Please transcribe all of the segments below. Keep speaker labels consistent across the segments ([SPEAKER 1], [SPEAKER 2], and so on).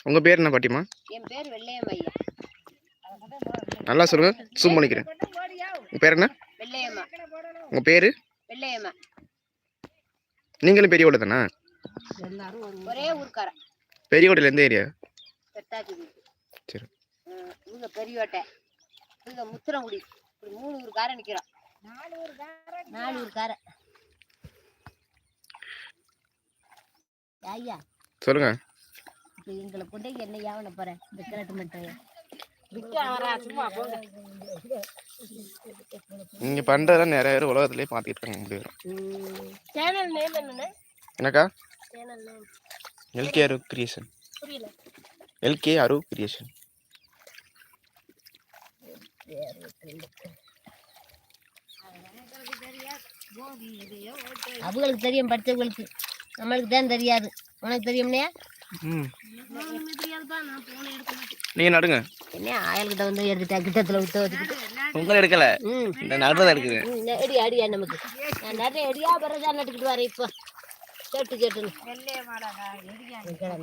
[SPEAKER 1] உங்க பேர் என்ன பாட்டிமா?
[SPEAKER 2] என் பேர் வெள்ளையம்மா ஐயா.
[SPEAKER 1] நல்லா சொல்லுங்க, ஜூம் பண்ணிக்கிறேன். உங்க பேர் என்ன?
[SPEAKER 2] வெள்ளையம்மா.
[SPEAKER 1] உங்க பேரு?
[SPEAKER 2] வெள்ளையம்மா.
[SPEAKER 1] நீங்களும் பெரியவோட தானா?
[SPEAKER 2] ஒரே ஊர்க்கார.
[SPEAKER 1] பெரியவோடையில எந்த ஏரியா?
[SPEAKER 2] பெத்தாச்சி.
[SPEAKER 1] சரி.
[SPEAKER 2] இவங்க பெரியோட்டை, இவங்க முத்திரங்குடி. இப்படி 3 ஊர்க்கார நிக்கிறோம். 4 ஊர்க்கார. ஐயா
[SPEAKER 1] சொல்லுங்க.
[SPEAKER 2] இப்போ எங்களை கொண்டே என்ன யாவன போறேன் இந்த கிழட்டு மட்டும்
[SPEAKER 1] நீங்க பண்றதெல்லாம் நிறைய பேர் உலகத்திலே பார்த்துட்டு இருக்காங்க.
[SPEAKER 2] சேனல் நேம் என்னன்னு?
[SPEAKER 1] எனக்கா?
[SPEAKER 2] சேனல் நேம்
[SPEAKER 1] எல்கே அரு கிரியேஷன்.
[SPEAKER 2] புரியல.
[SPEAKER 1] எல்கே அரு கிரியேஷன்.
[SPEAKER 2] அவங்களுக்கு தெரியும், படித்தவங்களுக்கு. நம்மளுக்கு தான் தெரியாது. உனக்கு தெரியும்னே?
[SPEAKER 1] நீங்க நடுங்க.
[SPEAKER 2] என்ன ஆயல்கிட்ட வந்து எடுத்துட்டா கிட்டத்துல விட்டு வச்சுக்கிட்டு
[SPEAKER 1] உங்களை எடுக்கல, இந்த நடுறதா இருக்குது.
[SPEAKER 2] எடி அடியா நமக்கு. நான் நிறைய எடியா பிறகு நட்டுக்கிட்டு வரேன். இப்போ கேட்டுன்னு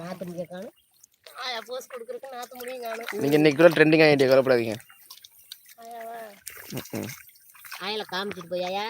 [SPEAKER 2] நாத்து முடிய காணும். போஸ்ட் கொடுக்குறதுக்கு நாத்து முடியும் காணும்.
[SPEAKER 1] நீங்க இன்னைக்கு கூட ட்ரெண்டிங் ஆகிட்டே, கவலைப்படாதீங்க.
[SPEAKER 2] ஆயலை காமிச்சிட்டு போயாயா?